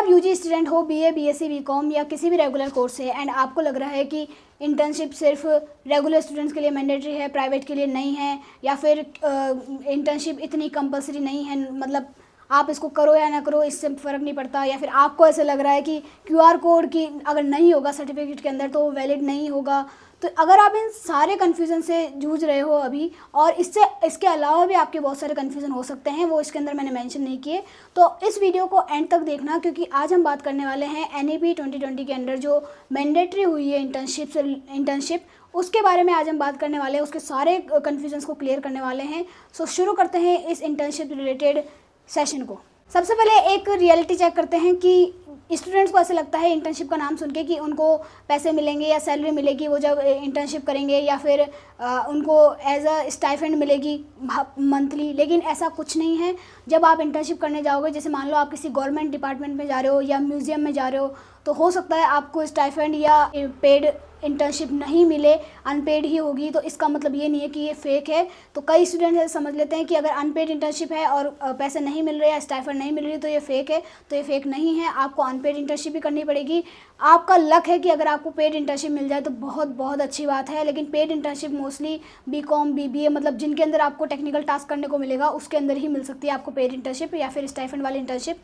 आप UG student हो, BA, BSc, BCom या किसी भी रेगुलर कोर्स से, एंड आपको लग रहा है कि इंटर्नशिप सिर्फ रेगुलर स्टूडेंट्स के लिए मैंडेटरी है, प्राइवेट के लिए नहीं है, या फिर इंटर्नशिप इतनी कंपलसरी नहीं है, मतलब आप इसको करो या ना करो इससे फ़र्क नहीं पड़ता, या फिर आपको ऐसे लग रहा है कि क्यूआर कोड की अगर नहीं होगा सर्टिफिकेट के अंदर तो वो वैलिड नहीं होगा। तो अगर आप इन सारे कन्फ्यूज़न से जूझ रहे हो अभी, और इसके अलावा भी आपके बहुत सारे कन्फ्यूज़न हो सकते हैं, वो इसके अंदर मैंने मेंशन नहीं किए, तो इस वीडियो को एंड तक देखना, क्योंकि आज हम बात करने वाले हैं एनईपी 2020 के अंदर जो मैंडेटरी हुई है इंटर्नशिप, उसके बारे में आज हम बात करने वाले हैं, उसके सारे कन्फ्यूजन्स को क्लियर करने वाले हैं। सो शुरू करते हैं इस इंटर्नशिप रिलेटेड सेशन को। सबसे पहले एक रियलिटी चेक करते हैं कि स्टूडेंट्स को ऐसे लगता है इंटर्नशिप का नाम सुन के कि उनको पैसे मिलेंगे या सैलरी मिलेगी वो जब इंटर्नशिप करेंगे, या फिर उनको एज अ स्टाइफेंड मिलेगी मंथली, लेकिन ऐसा कुछ नहीं है। जब आप इंटर्नशिप करने जाओगे, जैसे मान लो आप किसी गवर्नमेंट डिपार्टमेंट में जा रहे हो या म्यूज़ियम में जा रहे हो, तो हो सकता है आपको स्टाइफेंड या पेड इंटर्नशिप नहीं मिले, अनपेड ही होगी। तो इसका मतलब ये नहीं है कि ये फेक है। तो कई स्टूडेंट्स ऐसे समझ लेते हैं कि अगर अनपेड इंटर्नशिप है और पैसे नहीं मिल रहे या स्टाइफेंड नहीं मिल रही तो ये फेक है। तो ये फेक नहीं है, आपको अनपेड इंटर्नशिप भी करनी पड़ेगी। आपका लक है कि अगर आपको पेड इंटर्नशिप मिल जाए तो बहुत बहुत अच्छी बात है, लेकिन paid internship mostly BCom, BBA, मतलब जिनके अंदर आपको टेक्निकल टास्क करने को मिलेगा उसके अंदर ही मिल सकती है आपको पेड इंटर्नशिप या फिर स्टाइफेंड वाली इंटर्नशिप।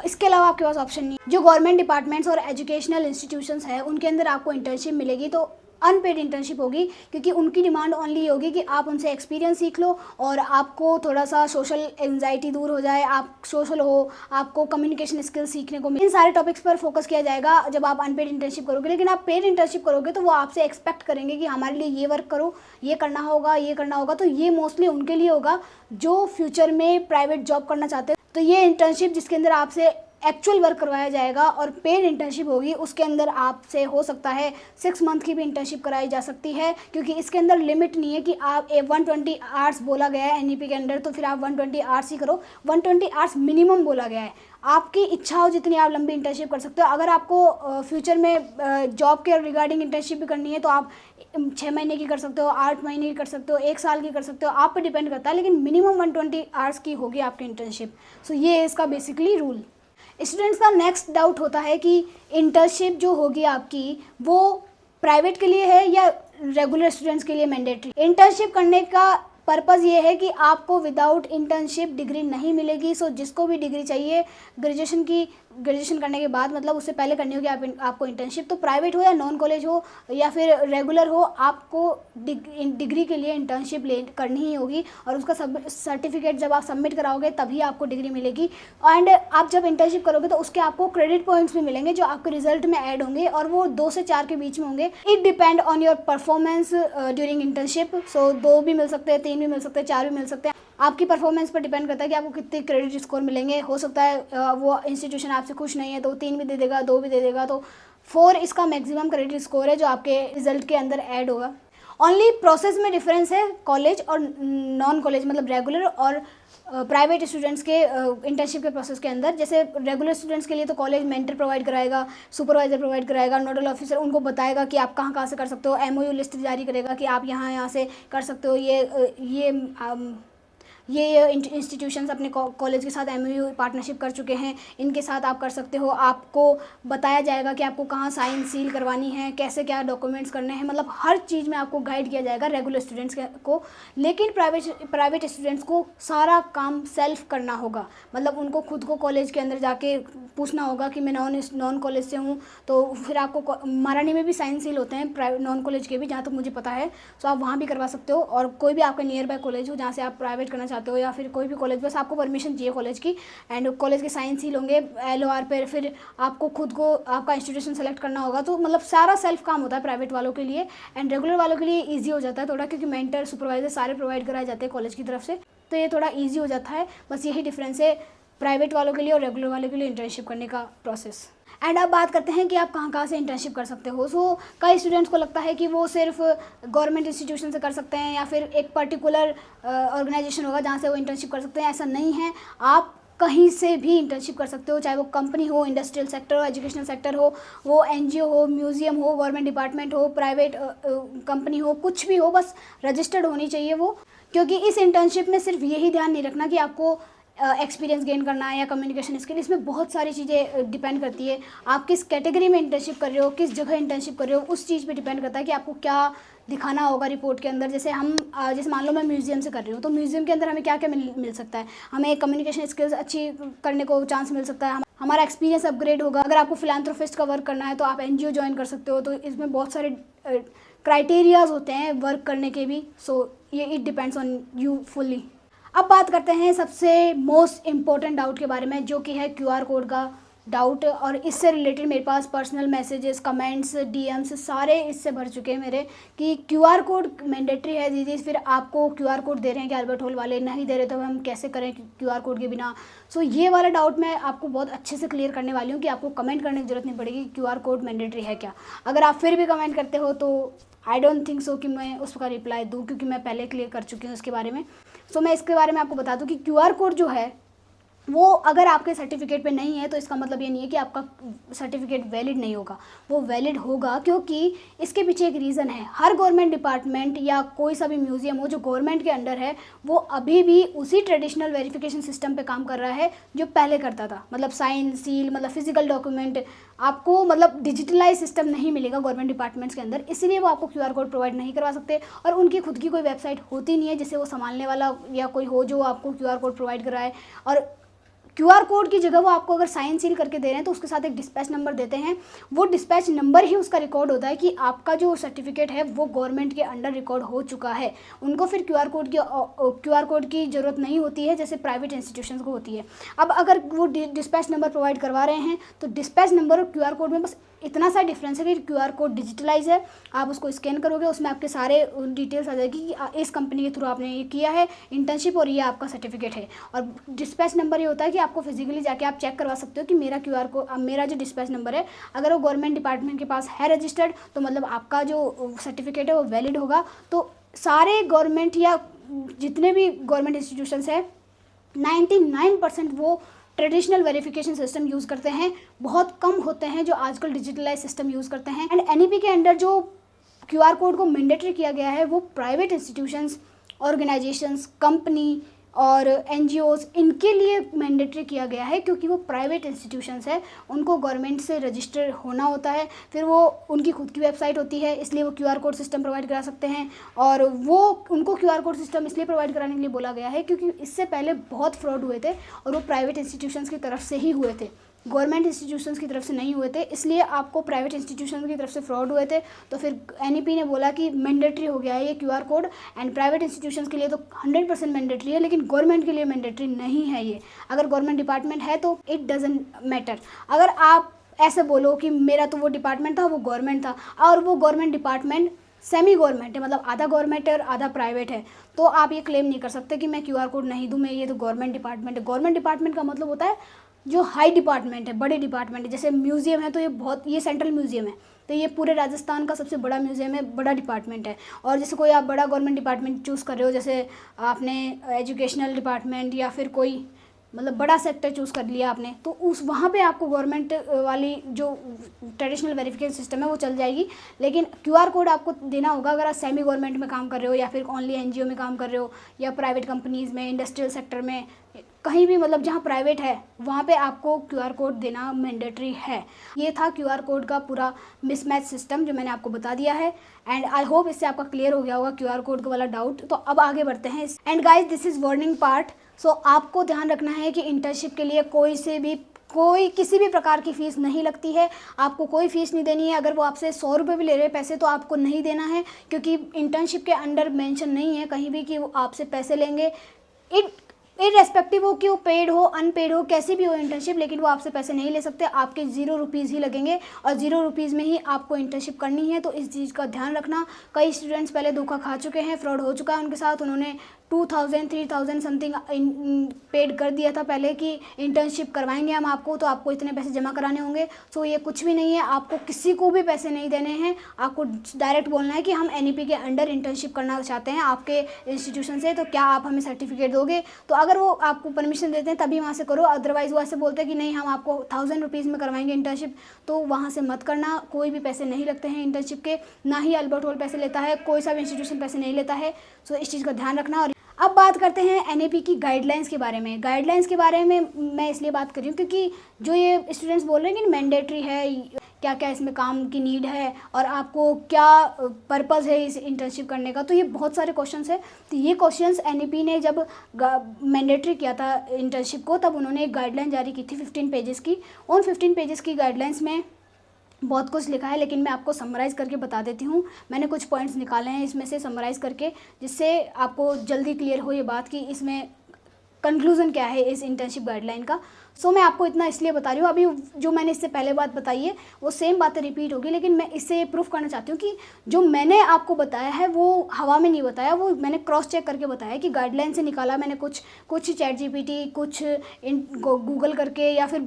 इसके अलावा आपके पास ऑप्शन नहीं है। जो गवर्नमेंट डिपार्टमेंट्स और एजुकेशनल इंस्टीट्यूशंस है उनके अंदर आपको इंटर्नशिप मिलेगी तो अनपेड इंटर्नशिप होगी, क्योंकि उनकी डिमांड ओनली ये होगी कि आप उनसे एक्सपीरियंस सीख लो और आपको थोड़ा सा सोशल एंजाइटी दूर हो जाए, आप सोशल हो, आपको कम्युनिकेशन स्किल्स सीखने को मिले। इन सारे टॉपिक्स पर फोकस किया जाएगा जब आप अनपेड इंटर्नशिप करोगे। लेकिन आप पेड इंटर्नशिप करोगे तो वो आपसे एक्सपेक्ट करेंगे कि हमारे लिए ये वर्क करो, ये करना होगा, ये करना होगा। तो ये मोस्टली उनके लिए होगा जो फ्यूचर में प्राइवेट जॉब करना चाहते हैं। तो ये इंटर्नशिप जिसके अंदर आपसे एक्चुअल वर्क करवाया जाएगा और पेड इंटर्नशिप होगी, उसके अंदर आपसे हो सकता है 6 मंथ की भी इंटर्नशिप कराई जा सकती है, क्योंकि इसके अंदर लिमिट नहीं है कि आप 120 आवर्स बोला गया है एनईपी के अंदर तो फिर आप 120 आवर्स ही करो। 120 आवर्स मिनिमम बोला गया है। आपकी इच्छा हो जितनी आप लंबी इंटर्नशिप कर सकते हो। अगर आपको फ्यूचर में जॉब के रिगार्डिंग इंटर्नशिप भी करनी है तो आप 6 महीने की कर सकते हो, 8 महीने की कर सकते हो, 1 साल की कर सकते हो, आप पे डिपेंड करता है, लेकिन मिनिमम 120 आवर्स की होगी आपकी इंटर्नशिप। सो ये है इसका बेसिकली रूल। स्टूडेंट्स का नेक्स्ट डाउट होता है कि इंटर्नशिप जो होगी आपकी वो प्राइवेट के लिए है या रेगुलर स्टूडेंट्स के लिए मैंडेटरी। इंटर्नशिप करने का पर्पज़ ये है कि आपको विदाउट इंटर्नशिप डिग्री नहीं मिलेगी। सो जिसको भी डिग्री चाहिए ग्रेजुएशन करने के बाद, मतलब उससे पहले करनी होगी आपको इंटर्नशिप, तो प्राइवेट हो या नॉन कॉलेज हो या फिर रेगुलर हो, आपको डिग्री के लिए इंटर्नशिप करनी ही होगी। और उसका सर्टिफिकेट जब आप सबमिट कराओगे तभी आपको डिग्री मिलेगी। एंड आप जब इंटर्नशिप करोगे तो उसके आपको क्रेडिट पॉइंट्स भी मिलेंगे जो आपके रिजल्ट में ऐड होंगे, और वो 2 से 4 के बीच में होंगे। It depend on your performance during internship. So 2 भी मिल सकते हैं, 3 भी मिल सकते हैं, 4 भी मिल सकते हैं। आपकी परफॉर्मेंस पर डिपेंड करता है कि आपको कितने क्रेडिट स्कोर मिलेंगे। हो सकता है वो इंस्टीट्यूशन आपसे खुश नहीं है तो 3 भी दे देगा, 2 भी दे देगा, तो 4 इसका मैक्सिमम क्रेडिट स्कोर है जो आपके रिजल्ट के अंदर ऐड होगा। ओनली प्रोसेस में डिफरेंस है कॉलेज और नॉन कॉलेज, मतलब रेगुलर और प्राइवेट स्टूडेंट्स के इंटर्नशिप के प्रोसेस के अंदर। जैसे रेगुलर स्टूडेंट्स के लिए तो कॉलेज मेंटर प्रोवाइड कराएगा, सुपरवाइजर प्रोवाइड कराएगा, नोडल ऑफिसर उनको बताएगा कि आप कहाँ से कर सकते हो, एमओयू लिस्ट जारी करेगा कि आप यहाँ से कर सकते हो। ये इंस्टीट्यूशंस अपने कॉलेज के साथ एमओयू पार्टनरशिप कर चुके हैं, इनके साथ आप कर सकते हो। आपको बताया जाएगा कि आपको कहाँ साइन सील करवानी है, कैसे क्या डॉक्यूमेंट्स करने हैं, मतलब हर चीज़ में आपको गाइड किया जाएगा रेगुलर स्टूडेंट्स को। लेकिन प्राइवेट स्टूडेंट्स को सारा काम सेल्फ करना होगा, मतलब उनको खुद को कॉलेज के अंदर जाके पूछना होगा कि मैं नॉन कॉलेज से हूँ, तो फिर आपको महारानी में भी साइन सील होते हैं प्राइवेट नॉन कॉलेज के भी, जहाँ तक मुझे पता है। सो आप वहाँ भी करवा सकते हो, और कोई भी आपका नियर बाय कॉलेज हो जहाँ से आप प्राइवेट करना चाहते हो या फिर कोई भी कॉलेज, बस आपको परमिशन चाहिए कॉलेज की, एंड कॉलेज के साइन सील होंगे LOR पर। फिर आपको खुद को आपका इंस्टीट्यूशन सेलेक्ट करना होगा। तो मतलब सारा सेल्फ काम होता है प्राइवेट वालों के लिए, एंड रेगुलर वालों के लिए ईजी हो जाता है थोड़ा, क्योंकि मेंटर सुपरवाइजर सारे प्रोवाइड कराए जाते हैं कॉलेज की तरफ से, तो ये थोड़ा ईजी हो जाता है। बस यही डिफरेंस है प्राइवेट वालों के लिए और रेगुलर वालों के लिए इंटर्नशिप करने का प्रोसेस। एंड अब बात करते हैं कि आप कहाँ से इंटर्नशिप कर सकते हो। सो कई स्टूडेंट्स को लगता है कि वो सिर्फ गवर्नमेंट इंस्टीट्यूशन से कर सकते हैं या फिर एक पर्टिकुलर ऑर्गेनाइजेशन होगा जहाँ से वो इंटर्नशिप कर सकते हैं। ऐसा नहीं है, आप कहीं से भी इंटर्नशिप कर सकते हो, चाहे वो कंपनी हो, इंडस्ट्रियल सेक्टर हो, एजुकेशनल सेक्टर हो, वो NGO हो, म्यूज़ियम हो, गवर्नमेंट डिपार्टमेंट हो, प्राइवेट कंपनी हो, कुछ भी हो, बस रजिस्टर्ड होनी चाहिए वो। क्योंकि इस इंटर्नशिप में सिर्फ यही ध्यान नहीं रखना कि आपको एक्सपीरियंस गेन करना है या कम्युनिकेशन स्किल, इसमें बहुत सारी चीज़ें डिपेंड करती है। आप किस कैटेगरी में इंटर्नशिप कर रहे हो, किस जगह इंटर्नशिप कर रहे हो, उस चीज़ पे डिपेंड करता है कि आपको क्या दिखाना होगा रिपोर्ट के अंदर। जैसे जैसे मान लो मैं म्यूज़ियम से कर रही हूँ, तो म्यूज़ियम के अंदर हमें क्या क्या मिल सकता है, हमें कम्युनिकेशन स्किल्स अच्छी करने को चांस मिल सकता है, हमारा एक्सपीरियंस अपग्रेड होगा। अगर आपको फिलांथ्रोपिस्ट का वर्क करना है तो आप एनजीओ ज्वाइन कर सकते हो। तो इसमें बहुत सारे क्राइटेरियाज होते हैं वर्क करने के भी। सो ये it depends on you fully. अब बात करते हैं सबसे मोस्ट इम्पोर्टेंट डाउट के बारे में, जो कि है क्यूआर कोड का डाउट। और इससे रिलेटेड मेरे पास पर्सनल मैसेजेस, कमेंट्स, डीएम्स सारे इससे भर चुके हैं मेरे, कि क्यूआर कोड मैंडेटरी है दीदी, फिर आपको क्यूआर कोड दे रहे हैं कि अल्बर्ट हॉल वाले, नहीं दे रहे तो हम कैसे करें क्यूआर कोड के बिना। सो ये वाला डाउट मैं आपको बहुत अच्छे से क्लियर करने वाली हूँ कि आपको कमेंट करने की जरूरत नहीं पड़ेगी क्यूआर कोड मैंडेटरी है क्या। अगर आप फिर भी कमेंट करते हो तो आई डोंट थिंक सो कि मैं उसका रिप्लाई दूँ, क्योंकि मैं पहले क्लियर कर चुकी हूँ इसके बारे में। सो मैं इसके बारे में आपको बता दूँ कि क्यूआर कोड जो है वो अगर आपके सर्टिफिकेट पे नहीं है तो इसका मतलब ये नहीं है कि आपका सर्टिफिकेट वैलिड नहीं होगा, वो वैलिड होगा, क्योंकि इसके पीछे एक रीज़न है। हर गवर्नमेंट डिपार्टमेंट या कोई सा भी म्यूज़ियम हो जो गवर्नमेंट के अंडर है, वो अभी भी उसी ट्रेडिशनल वेरिफिकेशन सिस्टम पे काम कर रहा है जो पहले करता था। मतलब साइन, सील, मतलब फिजिकल डॉक्यूमेंट, आपको मतलब डिजिटलाइज सिस्टम नहीं मिलेगा गवर्नमेंट डिपार्टमेंट्स के अंदर, इसलिए वो आपको क्यूआर कोड प्रोवाइड नहीं करवा सकते। और उनकी खुद की कोई वेबसाइट होती नहीं है जिसे वो संभालने वाला या कोई हो जो आपको क्यूआर कोड प्रोवाइड कराए। और क्यूआर कोड की जगह वो आपको अगर साइन सील करके दे रहे हैं तो उसके साथ एक डिस्पैच नंबर देते हैं। वो डिस्पैच नंबर ही उसका रिकॉर्ड होता है कि आपका जो सर्टिफिकेट है वो गवर्नमेंट के अंडर रिकॉर्ड हो चुका है। उनको फिर क्यूआर कोड की ज़रूरत नहीं होती है जैसे प्राइवेट इंस्टीट्यूशंस को होती है। अब अगर वो डिस्पैच नंबर प्रोवाइड करवा रहे हैं तो डिस्पैच नंबर और क्यूआर कोड में बस इतना सा डिफरेंस है कि क्यूआर कोड डिजिटलाइज है, आप उसको स्कैन करोगे, उसमें आपके सारे डिटेल्स आ जाएगी कि इस कंपनी के थ्रू आपने ये किया है इंटर्नशिप और ये आपका सर्टिफिकेट है। और डिस्पैच नंबर ये होता है कि आपको फिजिकली जाके आप चेक करवा सकते हो कि मेरा क्यूआर कोड, मेरा जो डिस्पैच नंबर है अगर वो गवर्नमेंट डिपार्टमेंट के पास है रजिस्टर्ड, तो मतलब आपका जो सर्टिफिकेट है वो वैलिड होगा। तो सारे गवर्नमेंट या जितने भी गवर्नमेंट इंस्टीट्यूशंस है 99% वो ट्रेडिशनल वेरिफिकेशन सिस्टम यूज़ करते हैं। बहुत कम होते हैं जो आजकल डिजिटलाइज सिस्टम यूज़ करते हैं। एंड एनईपी के अंडर जो क्यूआर कोड को मैंडेटरी किया गया है वो प्राइवेट इंस्टीट्यूशंस, ऑर्गेनाइजेशंस, कंपनी और एनजीओज़, इनके लिए मैंडेटरी किया गया है, क्योंकि वो प्राइवेट इंस्टीट्यूशंस है, उनको गवर्नमेंट से रजिस्टर होना होता है, फिर वो उनकी खुद की वेबसाइट होती है, इसलिए वो क्यूआर कोड सिस्टम प्रोवाइड करा सकते हैं। और वो उनको क्यूआर कोड सिस्टम इसलिए प्रोवाइड कराने के लिए बोला गया है क्योंकि इससे पहले बहुत फ्रॉड हुए थे और वो प्राइवेट इंस्टीट्यूशंस की तरफ से ही हुए थे, गवर्नमेंट इंस्टीट्यूशंस की तरफ से नहीं हुए थे। इसलिए आपको प्राइवेट इंस्टीट्यूशंस की तरफ से फ्रॉड हुए थे, तो फिर एनईपी ने बोला कि मैंडेटरी हो गया है ये QR code. And private institutions के लिए तो 100% मैंडेटरी है, लेकिन गवर्नमेंट के लिए मैंडेटरी नहीं है ये। अगर गवर्नमेंट डिपार्टमेंट है तो इट डजंट मैटर। अगर आप ऐसे बोलो कि मेरा तो वो डिपार्टमेंट था, वो गवर्नमेंट था, और वो गवर्नमेंट डिपार्टमेंट सेमी गवर्नमेंट है, मतलब आधा गवर्नमेंट है और आधा प्राइवेट है, तो आप ये क्लेम नहीं कर सकते कि मैं क्यूआर कोड नहीं दूँ, मैं ये तो गवर्नमेंट डिपार्टमेंट है। गवर्नमेंट डिपार्टमेंट का मतलब होता है जो हाई डिपार्टमेंट है, बड़े डिपार्टमेंट है। जैसे म्यूज़ियम है तो ये सेंट्रल म्यूज़ियम है, तो ये पूरे राजस्थान का सबसे बड़ा म्यूज़ियम है, बड़ा डिपार्टमेंट है। और जैसे कोई आप बड़ा गवर्नमेंट डिपार्टमेंट चूज़ कर रहे हो, जैसे आपने एजुकेशनल डिपार्टमेंट या फिर कोई मतलब बड़ा सेक्टर चूज़ कर लिया आपने, तो उस वहाँ पे आपको गवर्नमेंट वाली जो ट्रेडिशनल वेरिफिकेशन सिस्टम है वो चल जाएगी। लेकिन क्यूआर कोड आपको देना होगा अगर आप सेमी गवर्नमेंट में काम कर रहे हो या फिर ओनली एनजीओ में काम कर रहे हो या प्राइवेट कंपनीज़ में, इंडस्ट्रियल सेक्टर में, कहीं भी मतलब जहाँ प्राइवेट है वहाँ पे आपको क्यूआर कोड देना मैंडेटरी है। ये था क्यूआर कोड का पूरा मिसमैच सिस्टम जो मैंने आपको बता दिया है। एंड आई होप इससे आपका क्लियर हो गया होगा क्यूआर कोड वाला डाउट। तो अब आगे बढ़ते हैं। And guys this is warning part. So आपको ध्यान रखना है कि इंटर्नशिप के लिए कोई किसी भी प्रकार की फ़ीस नहीं लगती है, आपको कोई फ़ीस नहीं देनी है। अगर वो आपसे 100 रुपये भी ले रहे हैं पैसे तो आपको नहीं देना है, क्योंकि इंटर्नशिप के अंडर मेंशन नहीं है कहीं भी कि वो आपसे पैसे लेंगे। इररेस्पेक्टिव हो कि वो पेड हो अनपेड हो कैसी भी हो इंटर्नशिप, लेकिन वो आपसे पैसे नहीं ले सकते, आपके 0 रुपीज़ ही लगेंगे और 0 रुपीज़ में ही आपको इंटर्नशिप करनी है। तो इस चीज़ का ध्यान रखना। कई स्टूडेंट्स पहले धोखा खा चुके हैं, फ्रॉड हो चुका है उनके साथ, उन्होंने 2000 3000 समथिंग पेड कर दिया था पहले कि इंटर्नशिप करवाएंगे हम आपको, तो आपको इतने पैसे जमा कराने होंगे। सो ये कुछ भी नहीं है, आपको किसी को भी पैसे नहीं देने हैं। आपको डायरेक्ट बोलना है कि हम एनईपी के अंडर इंटर्नशिप करना चाहते हैं आपके इंस्टीट्यूशन से, तो क्या आप हमें सर्टिफिकेट दोगे। तो अगर वो आपको परमिशन देते हैं तभी वहाँ से करो, अदरवाइज़ वो ऐसे बोलते हैं कि नहीं हम आपको 1000 रुपीज़ में करवाएंगे इंटर्नशिप, तो वहाँ से मत करना। कोई भी पैसे नहीं लगते हैं इंटर्नशिप के, ना ही अल्बर्ट हॉल पैसे लेता है, कोई सा भी इंस्टीट्यूशन पैसे नहीं लेता है। सो इस चीज़ का ध्यान रखना। और अब बात करते हैं एनईपी की गाइडलाइंस के बारे में। गाइडलाइंस के बारे में मैं इसलिए बात कर रही हूँ क्योंकि जो ये स्टूडेंट्स बोल रहे हैं कि मैंडेटरी है, क्या क्या इसमें काम की नीड है और आपको क्या पर्पज़ है इस इंटर्नशिप करने का, तो ये बहुत सारे क्वेश्चंस है। तो ये क्वेश्चंस एनईपी ने जब मैंडेटरी किया था इंटर्नशिप को, तब उन्होंने एक गाइडलाइन जारी की थी 15 पेजेस की। उन 15 पेजेस की गाइडलाइंस में बहुत कुछ लिखा है, लेकिन मैं आपको समराइज़ करके बता देती हूँ। मैंने कुछ पॉइंट्स निकाले हैं इसमें से समराइज़ करके, जिससे आपको जल्दी क्लियर हो ये बात कि इसमें कंक्लूज़न क्या है इस इंटर्नशिप गाइडलाइन का। सो मैं आपको इतना इसलिए बता रही हूँ, अभी जो मैंने इससे पहले बात बताई है वो सेम बातें रिपीट होगी, लेकिन मैं इससे प्रूफ करना चाहती हूँ कि जो मैंने आपको बताया है वो हवा में नहीं बताया, वो मैंने क्रॉस चेक करके बताया कि गाइडलाइन से निकाला मैंने कुछ चैट जीपीटी, कुछ गूगल करके या फिर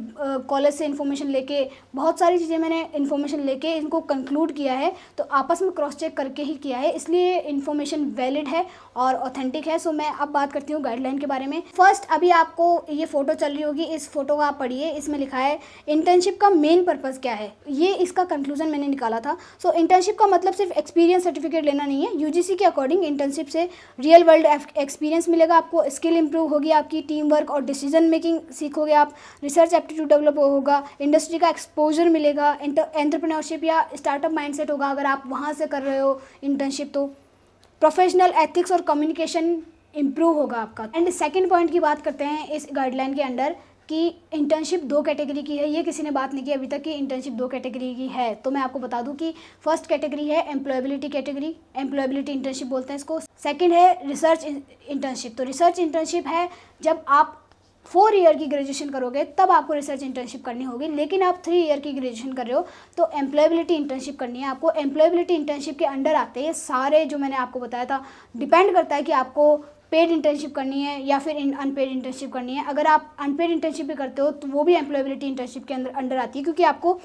कॉलेज से इन्फॉर्मेशन लेके, बहुत सारी चीज़ें मैंने इन्फॉर्मेशन लेके इनको कंक्लूड किया है। तो आपस में क्रॉस चेक करके ही किया है, इसलिए इन्फॉर्मेशन वैलिड है और ऑथेंटिक है। सो मैं अब बात करती हूँ गाइडलाइन के बारे में। फर्स्ट, अभी आपको ये फ़ोटो चल रही होगी, इस फोटो को आप पढ़िए। इसमें लिखा है इंटर्नशिप का मेन पर्पस क्या है, ये इसका कंक्लूजन मैंने निकाला था। सो इंटर्नशिप का मतलब सिर्फ एक्सपीरियंस सर्टिफिकेट लेना नहीं है। यूजीसी के अकॉर्डिंग इंटर्नशिप से रियल वर्ल्ड एक्सपीरियंस मिलेगा आपको, स्किल इंप्रूव होगी आपकी, टीम वर्क और डिसीजन मेकिंग सीखोगे आप, रिसर्च एप्टीट्यूड डेवलप होगा, इंडस्ट्री का एक्सपोजर मिलेगा, एंटरप्रेन्योरशिप या स्टार्टअप माइंडसेट होगा अगर आप वहाँ से कर रहे हो इंटर्नशिप, तो प्रोफेशनल एथिक्स और कम्युनिकेशन इम्प्रूव होगा आपका। एंड सेकंड पॉइंट की बात करते हैं इस गाइडलाइन के अंडर कि इंटर्नशिप 2 कैटेगरी की है। ये किसी ने बात नहीं की अभी तक कि इंटर्नशिप 2 कैटेगरी की है, तो मैं आपको बता दूं कि फर्स्ट कैटेगरी है एम्प्लॉयबिलिटी कैटेगरी, एम्प्लॉयबिलिटी इंटर्नशिप बोलते हैं इसको। सेकंड है रिसर्च इंटर्नशिप। तो रिसर्च इंटर्नशिप है जब आप 4 ईयर की ग्रेजुएशन करोगे तब आपको रिसर्च इंटर्नशिप करनी होगी, लेकिन आप 3 ईयर की ग्रेजुएशन कर रहे हो तो एम्प्लॉयबिलिटी इंटर्नशिप करनी है आपको। एम्प्लॉयबिलिटी इंटर्नशिप के अंडर आते हैं सारे जो मैंने आपको बताया था। डिपेंड करता है कि आपको पेड इंटर्नशिप करनी है या फिर अनपेड इंटर्नशिप करनी है। अगर आप अनपेड इंटर्नशिप भी करते हो तो वो भी एम्प्लॉयबिलिटी इंटर्नशिप के अंडर आती है, क्योंकि आपको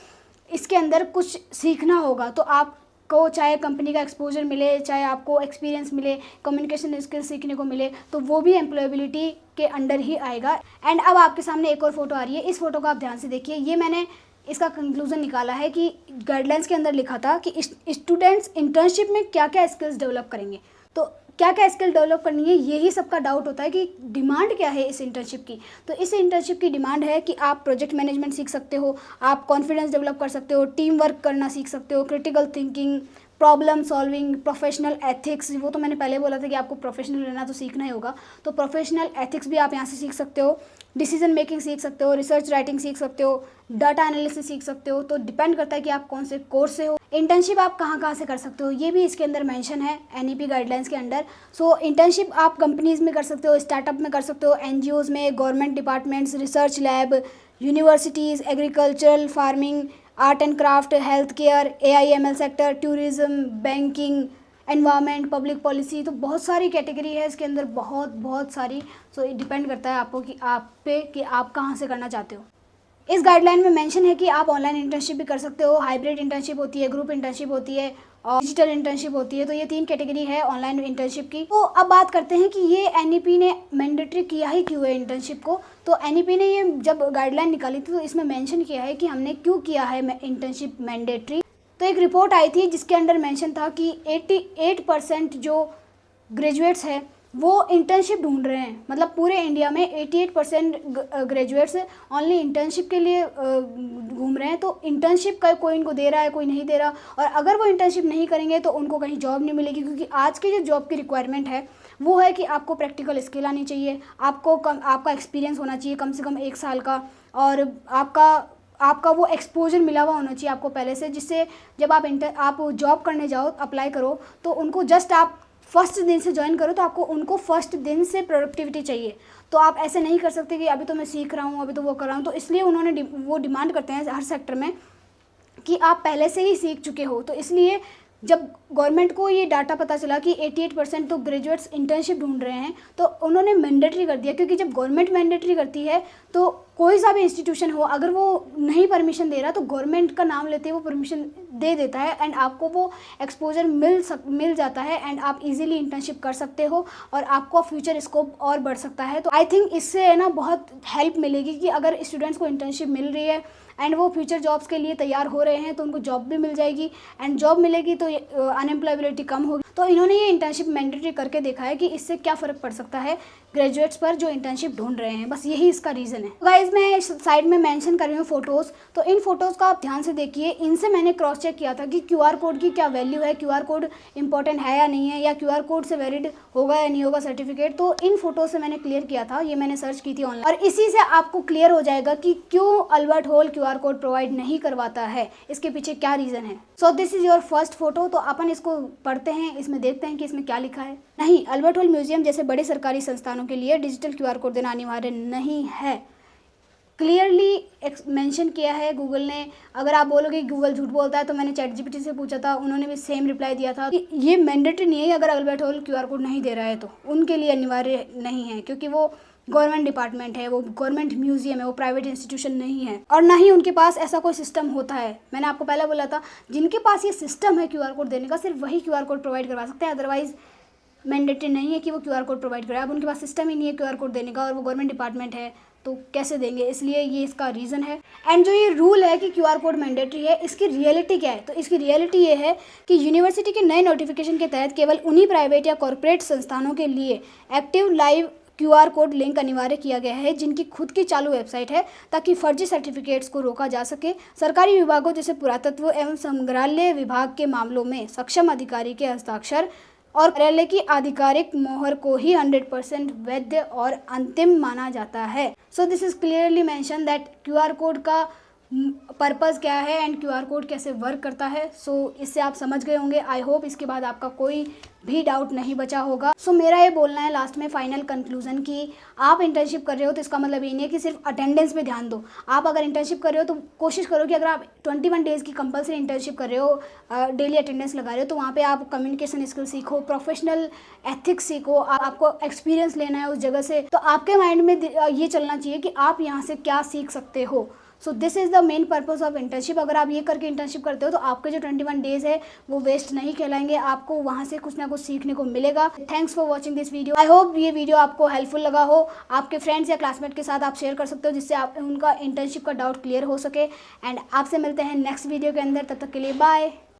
इसके अंदर कुछ सीखना होगा। तो आपको चाहे कंपनी का एक्सपोजर मिले, चाहे आपको एक्सपीरियंस मिले, कम्युनिकेशन स्किल सीखने को मिले, तो वो भी एम्प्लॉयबिलिटी के अंडर ही आएगा। एंड अब आपके सामने एक और फोटो आ रही है, इस फोटो को आप ध्यान से देखिए। ये मैंने इसका कंक्लूजन निकाला है कि गाइडलाइंस के अंदर लिखा था कि स्टूडेंट्स इंटर्नशिप में क्या क्या स्किल्स डेवलप करेंगे। तो क्या क्या स्किल डेवलप करनी है, यही सबका डाउट होता है कि डिमांड क्या है इस इंटर्नशिप की। तो इस इंटर्नशिप की डिमांड है कि आप प्रोजेक्ट मैनेजमेंट सीख सकते हो, आप कॉन्फिडेंस डेवलप कर सकते हो, टीम वर्क करना सीख सकते हो, critical thinking, problem solving, professional ethics. वो तो मैंने पहले बोला था कि आपको प्रोफेशनल रहना तो सीखना ही होगा, तो प्रोफेशनल एथिक्स भी आप यहाँ से सीख सकते हो, डिसीजन मेकिंग सीख सकते हो, रिसर्च राइटिंग सीख सकते हो, डाटा एनालिसिस सीख सकते हो। तो डिपेंड करता है कि आप कौन से कोर्स से हो। इंटर्नशिप आप कहाँ कहाँ से कर सकते हो ये भी इसके अंदर मेंशन है एनईपी गाइडलाइंस के अंडर। सो इंटर्नशिप आप कंपनीज़ में कर सकते हो, स्टार्टअप में कर सकते हो, एनजीओज़ में, government departments, research lab, universities, agricultural, farming, art and craft, health care, AIML sector, tourism, banking, environment, public policy. तो बहुत सारी कैटेगरी है इसके अंदर, बहुत सारी। सो ये डिपेंड करता है आपको कि आप पे कि आप कहाँ से करना चाहते हो। इस गाइडलाइन में मेंशन है कि आप ऑनलाइन इंटर्नशिप भी कर सकते हो, हाइब्रिड इंटर्नशिप होती है, ग्रुप इंटर्नशिप होती है और डिजिटल इंटर्नशिप होती है। तो ये 3 कैटेगरी है ऑनलाइन इंटर्नशिप की। तो अब बात करते हैं कि ये एनईपी ने मैंडेटरी किया ही क्यों है इंटर्नशिप को। तो एनईपी ने ये जब गाइडलाइन निकाली थी तो इसमें मेंशन किया है कि हमने क्यों किया है इंटर्नशिप मैंडेटरी। तो एक रिपोर्ट आई थी जिसके अंडर मेंशन था कि 88% जो ग्रेजुएट्स हैं वो इंटर्नशिप ढूंढ रहे हैं। मतलब पूरे इंडिया में 88% ग्रेजुएट्स ओनली इंटर्नशिप के लिए घूम रहे हैं। तो इंटर्नशिप का कोई इनको दे रहा है, कोई नहीं दे रहा, और अगर वो इंटर्नशिप नहीं करेंगे तो उनको कहीं जॉब नहीं मिलेगी, क्योंकि आज की जो जॉब की रिक्वायरमेंट है वो है कि आपको प्रैक्टिकल स्किल आनी चाहिए, आपका एक्सपीरियंस होना चाहिए कम से कम 1 साल का, और आपका वो एक्सपोजर मिला हुआ होना चाहिए आपको पहले से, जिससे जब आप जॉब करने जाओ, अप्लाई करो, तो उनको जस्ट आप फर्स्ट दिन से ज्वाइन करो तो आपको उनको फर्स्ट दिन से प्रोडक्टिविटी चाहिए। तो आप ऐसे नहीं कर सकते कि अभी तो मैं सीख रहा हूँ, अभी तो वो कर रहा हूँ। तो इसलिए उन्होंने वो डिमांड करते हैं हर सेक्टर में कि आप पहले से ही सीख चुके हो। तो इसलिए जब गवर्नमेंट को ये डाटा पता चला कि 88% तो ग्रेजुएट्स इंटर्नशिप ढूंढ रहे हैं, तो उन्होंने मैंडेटरी कर दिया। क्योंकि जब गवर्नमेंट मैंडेटरी करती है तो कोई सा भी इंस्टीट्यूशन हो, अगर वो नहीं परमिशन दे रहा तो गवर्नमेंट का नाम लेते वो परमिशन दे देता है एंड आपको वो एक्सपोजर मिल जाता है एंड आप इजीली इंटर्नशिप कर सकते हो और आपको फ्यूचर स्कोप और बढ़ सकता है। तो आई थिंक इससे है ना बहुत हेल्प मिलेगी कि अगर स्टूडेंट्स को इंटर्नशिप मिल रही है एंड वो फ्यूचर जॉब्स के लिए तैयार हो रहे हैं तो उनको जॉब भी मिल जाएगी एंड जॉब मिलेगी तो अनएम्प्लॉयबिलिटी कम होगी। तो इन्होंने ये इंटर्नशिप मैंडेटरी करके देखा है कि इससे क्या फ़र्क पड़ सकता है ग्रेजुएट्स पर जो इंटर्नशिप ढूंढ रहे हैं, बस यही इसका रीज़न है। गाइज मैं साइड में मेंशन कर रही हूँ फ़ोटोज़, तो इन फ़ोटोज़ का आप ध्यान से देखिए। इनसे मैंने क्रॉस चेक किया था कि क्यूआर कोड की क्या वैल्यू है, क्यूआर कोड इंपॉर्टेंट है या नहीं है, या क्यूआर कोड से वैलिड होगा या नहीं होगा सर्टिफिकेट। तो इन फोटो से मैंने क्लियर किया था, ये मैंने सर्च की थी ऑनलाइन, और इसी से आपको क्लियर हो जाएगा कि क्यों Albert hall QR code provide नहीं करवाता है, इसके पीछे क्या रीज़न है। So this is your first photo. तो अपन इसको पढ़ते हैं, इसमें देखते हैं कि इसमें क्या लिखा है। नहीं, अल्बर्ट हॉल म्यूजियम जैसे बड़े सरकारी संस्थानों के लिए डिजिटल क्यूआर कोड देना अनिवार्य नहीं है। क्लियरली मेंशन किया है गूगल ने। अगर आप बोलोगे गूगल झूठ बोलता है, तो मैंने ChatGPT से पूछा था, उन्होंने भी सेम रिप्लाई दिया था कि ये मैंडेटरी नहीं है। अगर अल्बर्ट हॉल क्यूआर कोड नहीं दे रहा है तो उनके लिए अनिवार्य नहीं है, क्योंकि वो गवर्नमेंट डिपार्टमेंट है, वो गवर्नमेंट म्यूजियम है, वो प्राइवेट इंस्टीट्यूशन नहीं है, और ना ही उनके पास ऐसा कोई सिस्टम होता है। मैंने आपको पहले बोला था, जिनके पास ये सिस्टम है क्यूआर कोड देने का, सिर्फ वही क्यूआर कोड प्रोवाइड करवा सकते हैं, अदरवाइज मैंडेटरी नहीं है कि वो क्यूआर कोड प्रोवाइड करें। अब उनके पास सिस्टम ही नहीं है क्यूआर कोड देने का और वो गवर्नमेंट डिपार्टमेंट है, तो कैसे देंगे, इसलिए ये इसका रीज़न है। एंड जो ये रूल है कि क्यूआर कोड मैंडेटरी है, इसकी रियलिटी क्या है? तो इसकी रियलिटी ये है कि यूनिवर्सिटी के नए नोटिफिकेशन के तहत केवल उन्हीं प्राइवेट या कॉरपोरेट संस्थानों के लिए active live QR code link अनिवार्य किया गया है जिनकी खुद की चालू वेबसाइट है, ताकि फर्जी सर्टिफिकेट्स को रोका जा सके। सरकारी विभागों जैसे पुरातत्व एवं संग्रहालय विभाग के मामलों में सक्षम अधिकारी के हस्ताक्षर और कार्यालय की आधिकारिक मोहर को ही 100% वैध और अंतिम माना जाता है। So this is clearly mention that QR code का पर्पज़ क्या है एंड क्यूआर कोड कैसे वर्क करता है। सो इससे आप समझ गए होंगे। आई होप इसके बाद आपका कोई भी डाउट नहीं बचा होगा। सो मेरा ये बोलना है लास्ट में फाइनल कंक्लूजन कि आप इंटर्नशिप कर रहे हो तो इसका मतलब ये नहीं है कि सिर्फ अटेंडेंस पे ध्यान दो। आप अगर इंटर्नशिप कर रहे हो तो कोशिश करो कि अगर आप 21 डेज़ की कंपलसरी इंटर्नशिप कर रहे हो, डेली अटेंडेंस लगा रहे हो, तो वहाँ पे आप कम्युनिकेशन स्किल सीखो, प्रोफेशनल एथिक्स सीखो, आपको एक्सपीरियंस लेना है उस जगह से। तो आपके माइंड में ये चलना चाहिए कि आप यहाँ से क्या सीख सकते हो। So this is the main purpose of internship. अगर आप ये करके इंटर्नशिप करते हो तो आपके जो 21 डेज़ है वो वेस्ट नहीं कहलाएंगे, आपको वहाँ से कुछ ना कुछ सीखने को मिलेगा। Thanks for watching this video. I hope ये वीडियो आपको हेल्पफुल लगा हो। आपके फ्रेंड्स या क्लासमेट के साथ आप शेयर कर सकते हो, जिससे आप उनका इंटर्नशिप का डाउट क्लियर हो सके। एंड आपसे मिलते हैं नेक्स्ट वीडियो के अंदर, तब तक के लिए बाय।